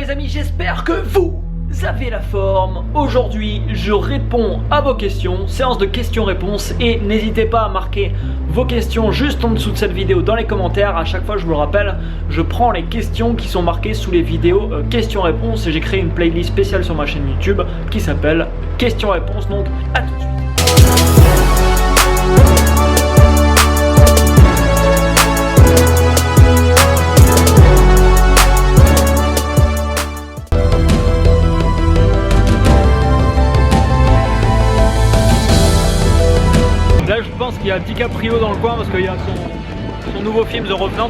les amis, j'espère que vous avez la forme. Aujourd'hui, je réponds à vos questions, séance de questions-réponses, et n'hésitez pas à marquer vos questions juste en dessous de cette vidéo dans les commentaires. À chaque fois, je vous le rappelle, je prends les questions qui sont marquées sous les vidéos questions-réponses et j'ai créé une playlist spéciale sur ma chaîne YouTube qui s'appelle questions-réponses. Donc, à tout de suite. Là, je pense qu'il y a DiCaprio dans le coin parce qu'il y a son nouveau film The Revenant.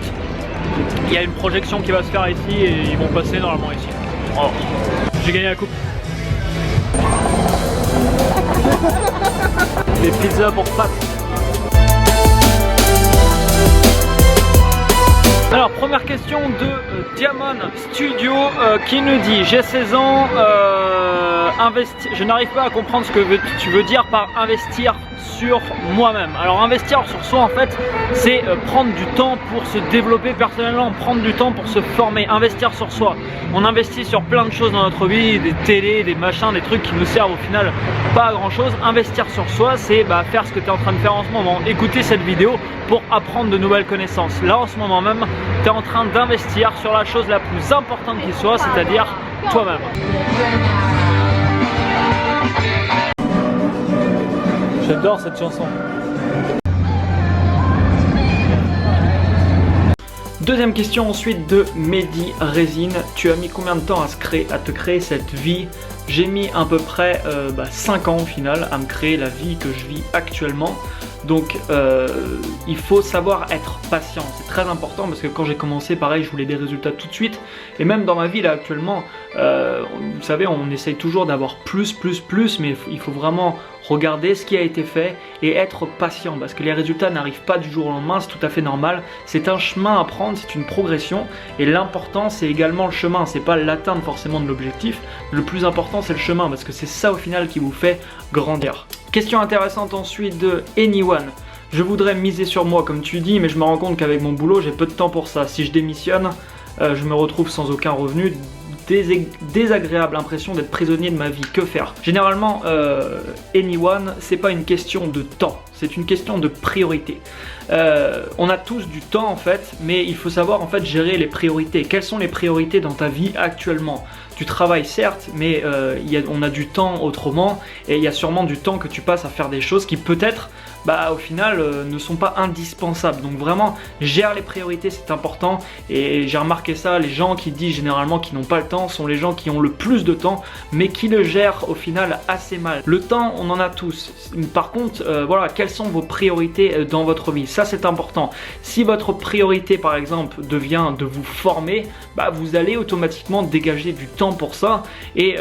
Il y a une projection qui va se faire ici et ils vont passer normalement ici. Oh. J'ai gagné la coupe. Des pizzas pour Pat. Alors, première question de Diamond Studio qui nous dit: j'ai 16 ans, je n'arrive pas à comprendre ce que tu veux dire par investir sur moi-même. Alors, investir sur soi, en fait, c'est prendre du temps pour se développer personnellement, prendre du temps pour se former, investir sur soi. On investit sur plein de choses dans notre vie, des télés, des machins, des trucs qui nous servent au final pas à grand chose. Investir sur soi, c'est faire ce que tu es en train de faire en ce moment, écouter cette vidéo pour apprendre de nouvelles connaissances. Là, en ce moment même, tu es en train d'investir sur la chose la plus importante qui soit, c'est-à-dire toi-même. J'adore cette chanson. Deuxième question ensuite de Mehdi Résine. Tu as mis combien de temps à te créer cette vie? J'ai mis à peu près 5 ans au final à me créer la vie que je vis actuellement. Donc il faut savoir être patient, c'est très important parce que quand j'ai commencé, pareil, je voulais des résultats tout de suite. Et même dans ma vie là actuellement, vous savez, on essaye toujours d'avoir plus, mais il faut vraiment regarder ce qui a été fait et être patient parce que les résultats n'arrivent pas du jour au lendemain, c'est tout à fait normal. C'est un chemin à prendre, c'est une progression et l'important c'est également le chemin, c'est pas l'atteinte forcément de l'objectif. Le plus important c'est le chemin parce que c'est ça au final qui vous fait grandir. Question intéressante ensuite de Anyone. Je voudrais miser sur moi comme tu dis, mais je me rends compte qu'avec mon boulot j'ai peu de temps pour ça. Si je démissionne, je me retrouve sans aucun revenu. Désagréable impression d'être prisonnier de ma vie. Que faire? Généralement, Anyone, c'est pas une question de temps, c'est une question de priorité. On a tous du temps en fait, mais il faut savoir en fait gérer les priorités. Quelles sont les priorités dans ta vie actuellement? Tu travailles certes, mais on a du temps autrement et il y a sûrement du temps que tu passes à faire des choses qui peut-être au final ne sont pas indispensables. Donc vraiment gère les priorités, c'est important. Et j'ai remarqué ça, les gens qui disent généralement qu'ils n'ont pas le temps sont les gens qui ont le plus de temps mais qui le gèrent au final assez mal. Le temps, on en a tous. Par contre, voilà, quelles sont vos priorités dans votre vie? Ça c'est important. Si votre priorité par exemple devient de vous former, vous allez automatiquement dégager du temps pour ça et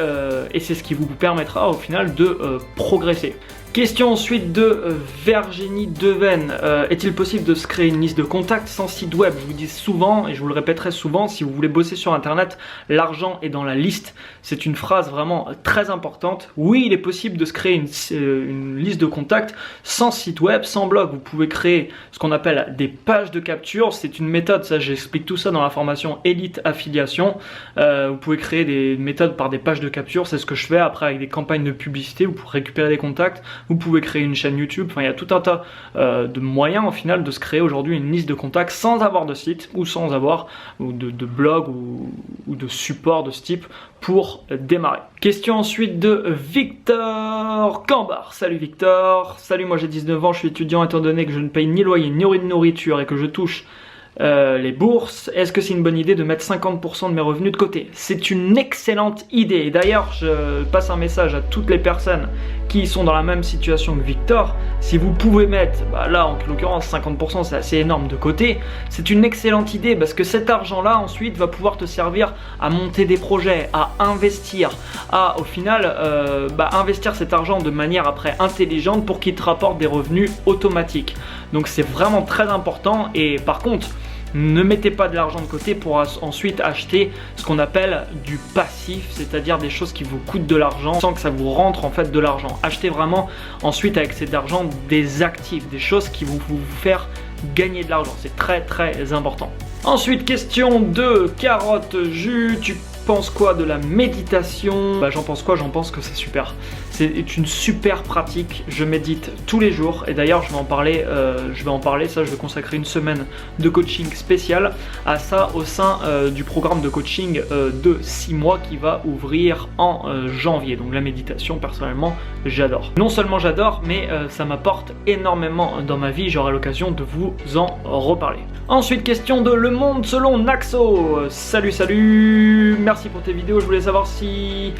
c'est ce qui vous permettra au final de progresser. Question ensuite de Virginie Deven. Est-il possible de se créer une liste de contacts sans site web? Je vous dis souvent, et je vous le répéterai souvent, si vous voulez bosser sur internet, l'argent est dans la liste. C'est une phrase vraiment très importante. Oui, il est possible de se créer une liste de contacts sans site web, sans blog. Vous pouvez créer ce qu'on appelle des pages de capture. C'est une méthode, ça j'explique tout ça dans la formation Elite Affiliation. Vous pouvez créer des méthodes par des pages de capture, c'est ce que je fais après avec des campagnes de publicité. Vous pouvez récupérer des contacts. Vous pouvez créer une chaîne YouTube, enfin il y a tout un tas de moyens au final de se créer aujourd'hui une liste de contacts sans avoir de site ou sans avoir de blog ou de support de ce type pour démarrer. Question ensuite de Victor Cambar. Salut Victor, salut, moi j'ai 19 ans, je suis étudiant, étant donné que je ne paye ni loyer ni nourriture et que je touche les bourses, est-ce que c'est une bonne idée de mettre 50% de mes revenus de côté? C'est une excellente idée. Et d'ailleurs, je passe un message à toutes les personnes qui sont dans la même situation que Victor. Si vous pouvez mettre, là en l'occurrence 50%, c'est assez énorme, de côté, c'est une excellente idée parce que cet argent-là ensuite va pouvoir te servir à monter des projets, à investir, à au final investir cet argent de manière après intelligente pour qu'il te rapporte des revenus automatiques. Donc c'est vraiment très important. Et par contre, ne mettez pas de l'argent de côté pour ensuite acheter ce qu'on appelle du passif, c'est-à-dire des choses qui vous coûtent de l'argent sans que ça vous rentre en fait de l'argent. Achetez vraiment ensuite avec cet argent des actifs, des choses qui vont vous faire gagner de l'argent. C'est très très important. Ensuite, question de Carotte Jus. Tu penses quoi de la méditation? J'en pense quoi? J'en pense que c'est super. C'est une super pratique. Je médite tous les jours et d'ailleurs je vais en parler. Ça, je vais consacrer une semaine de coaching spécial à ça au sein du programme de coaching de 6 mois qui va ouvrir en janvier. Donc la méditation, personnellement, j'adore. Non seulement j'adore, mais ça m'apporte énormément dans ma vie. J'aurai l'occasion de vous en reparler. Ensuite, question de Le Monde selon Naxo. Salut, merci pour tes vidéos. Je voulais savoir si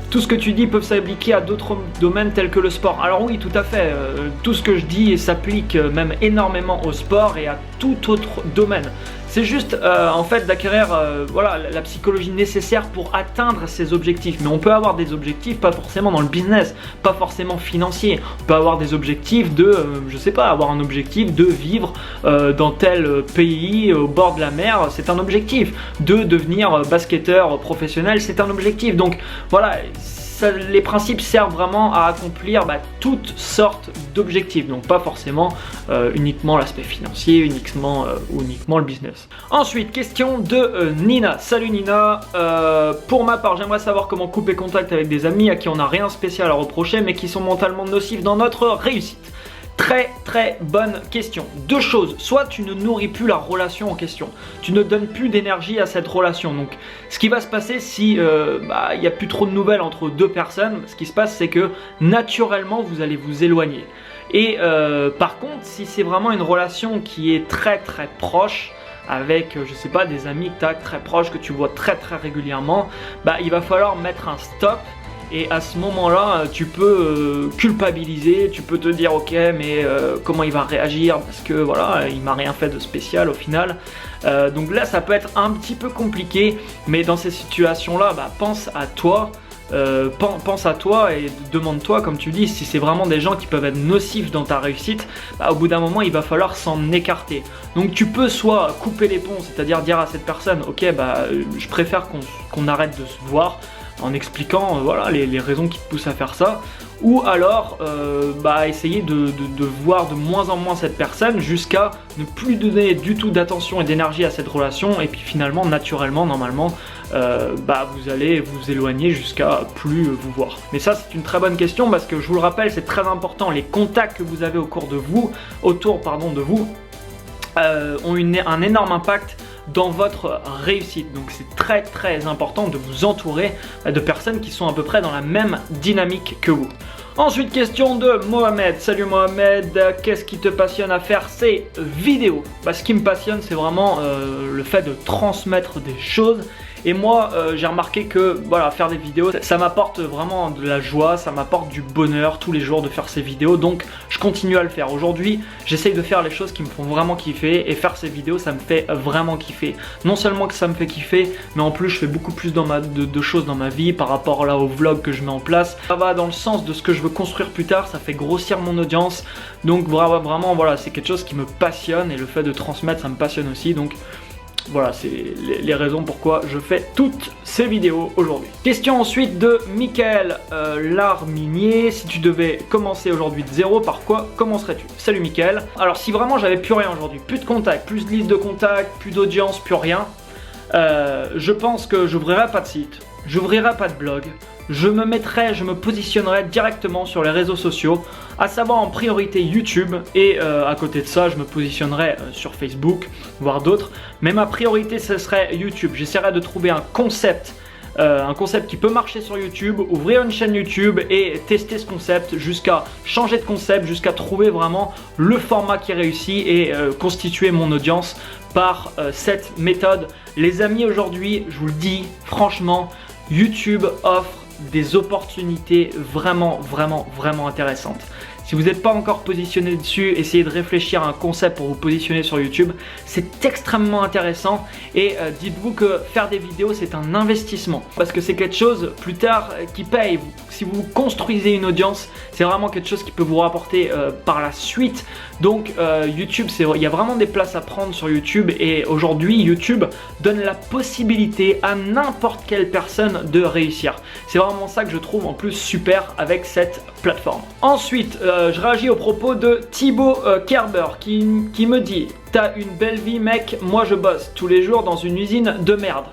tout ce que tu dis peut s'appliquer à d'autres domaines tels que le sport. Alors oui, tout à fait. Tout ce que je dis s'applique même énormément au sport et à tout autre domaine. C'est juste en fait d'acquérir voilà, la psychologie nécessaire pour atteindre ses objectifs. Mais on peut avoir des objectifs pas forcément dans le business, pas forcément financier. On peut avoir des objectifs de, je sais pas, avoir un objectif de vivre dans tel pays au bord de la mer, c'est un objectif. De devenir basketteur professionnel, c'est un objectif. Donc voilà. Les principes servent vraiment à accomplir toutes sortes d'objectifs, donc pas forcément uniquement l'aspect financier, uniquement le business. Ensuite, question de Nina. Salut Nina, pour ma part j'aimerais savoir comment couper contact avec des amis à qui on n'a rien spécial à reprocher mais qui sont mentalement nocifs dans notre réussite. Très bonne question. Deux choses, soit tu ne nourris plus la relation en question, tu ne donnes plus d'énergie à cette relation. Donc ce qui va se passer si il n'y a plus trop de nouvelles entre deux personnes, ce qui se passe c'est que naturellement vous allez vous éloigner. Et par contre, si c'est vraiment une relation qui est très proche, avec je sais pas des amis que tu as très proches, que tu vois très régulièrement, il va falloir mettre un stop. Et à ce moment-là, tu peux culpabiliser, tu peux te dire ok mais comment il va réagir parce que voilà, il m'a rien fait de spécial au final. Donc là ça peut être un petit peu compliqué, mais dans ces situations-là, pense à toi. Pense à toi et demande-toi, comme tu dis, si c'est vraiment des gens qui peuvent être nocifs dans ta réussite, au bout d'un moment il va falloir s'en écarter. Donc tu peux soit couper les ponts, c'est-à-dire dire à cette personne ok je préfère qu'on arrête de se voir, en expliquant voilà, les raisons qui te poussent à faire ça, ou alors essayer de voir de moins en moins cette personne jusqu'à ne plus donner du tout d'attention et d'énergie à cette relation, et puis finalement naturellement normalement vous allez vous éloigner jusqu'à plus vous voir. Mais ça c'est une très bonne question parce que je vous le rappelle, c'est très important, les contacts que vous avez autour de vous ont un énorme impact dans votre réussite. Donc c'est très important de vous entourer de personnes qui sont à peu près dans la même dynamique que vous. Ensuite, question de Mohamed. Salut Mohamed, qu'est-ce qui te passionne à faire ces vidéos? Ce qui me passionne, c'est vraiment le fait de transmettre des choses. Et moi, j'ai remarqué que voilà, faire des vidéos, ça m'apporte vraiment de la joie, ça m'apporte du bonheur tous les jours de faire ces vidéos. Donc, je continue à le faire. Aujourd'hui, j'essaye de faire les choses qui me font vraiment kiffer. Et faire ces vidéos, ça me fait vraiment kiffer. Non seulement que ça me fait kiffer, mais en plus, je fais beaucoup plus de choses dans ma vie par rapport là au vlog que je mets en place. Ça va dans le sens de ce que je veux construire plus tard. Ça fait grossir mon audience. Donc, vraiment, voilà, c'est quelque chose qui me passionne. Et le fait de transmettre, ça me passionne aussi. Donc, voilà, c'est les raisons pourquoi je fais toutes ces vidéos aujourd'hui. Question ensuite de Michael Larminier. Si tu devais commencer aujourd'hui de zéro, par quoi commencerais-tu? Salut Michael. Alors si vraiment j'avais plus rien aujourd'hui, plus de contacts, plus de liste de contacts, plus d'audience, plus rien, je pense que j'ouvrirai pas de site, j'ouvrirai pas de blog, je me positionnerai directement sur les réseaux sociaux, à savoir en priorité YouTube, et à côté de ça je me positionnerai sur Facebook, voire d'autres, mais ma priorité ce serait YouTube. J'essaierai de trouver un concept qui peut marcher sur YouTube, ouvrir une chaîne YouTube et tester ce concept jusqu'à changer de concept, jusqu'à trouver vraiment le format qui réussit et constituer mon audience par cette méthode. Les amis, aujourd'hui, je vous le dis franchement, YouTube offre des opportunités vraiment intéressantes. Si vous n'êtes pas encore positionné dessus, essayez de réfléchir à un concept pour vous positionner sur YouTube. C'est extrêmement intéressant et dites-vous que faire des vidéos c'est un investissement parce que c'est quelque chose plus tard qui paye. Si vous construisez une audience, c'est vraiment quelque chose qui peut vous rapporter par la suite. Donc YouTube, il y a vraiment des places à prendre sur YouTube et aujourd'hui YouTube donne la possibilité à n'importe quelle personne de réussir. C'est vraiment ça que je trouve en plus super avec cette plateforme. Ensuite, je réagis aux propos de Thibaut Kerber qui me dit: t'as une belle vie mec, moi je bosse tous les jours dans une usine de merde.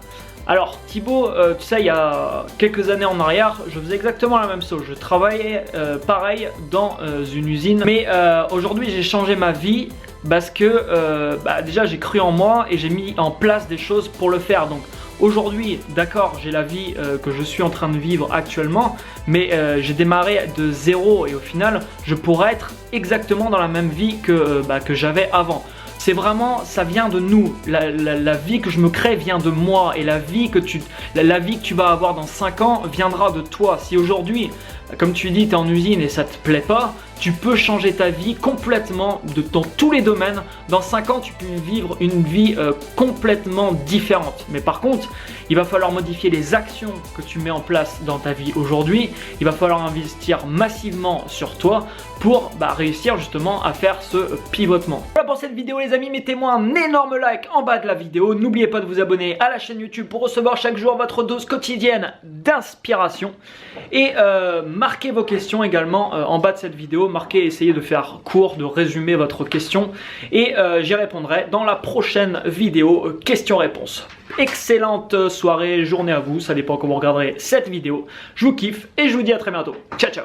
Alors Thibaut, tu sais, il y a quelques années en arrière, je faisais exactement la même chose. Je travaillais pareil dans une usine. Mais aujourd'hui, j'ai changé ma vie parce que déjà, j'ai cru en moi et j'ai mis en place des choses pour le faire. Donc aujourd'hui, d'accord, j'ai la vie que je suis en train de vivre actuellement, mais j'ai démarré de zéro et au final, je pourrais être exactement dans la même vie que j'avais avant. C'est vraiment, ça vient de nous, la vie que je me crée vient de moi et la vie que tu vas avoir dans 5 ans viendra de toi. Si aujourd'hui, comme tu dis, tu es en usine et ça te plaît pas, tu peux changer ta vie complètement dans tous les domaines. Dans 5 ans, tu peux vivre une vie complètement différente. Mais par contre, il va falloir modifier les actions que tu mets en place dans ta vie aujourd'hui. Il va falloir investir massivement sur toi pour réussir justement à faire ce pivotement. Voilà pour cette vidéo les amis, mettez-moi un énorme like en bas de la vidéo. N'oubliez pas de vous abonner à la chaîne YouTube pour recevoir chaque jour votre dose quotidienne d'inspiration. Et marquez vos questions également en bas de cette vidéo. Marquez, essayez de faire court, de résumer votre question. Et j'y répondrai dans la prochaine vidéo questions-réponses. Excellente soirée, journée à vous, ça dépend quand vous regarderez cette vidéo. Je vous kiffe et je vous dis à très bientôt. Ciao ciao.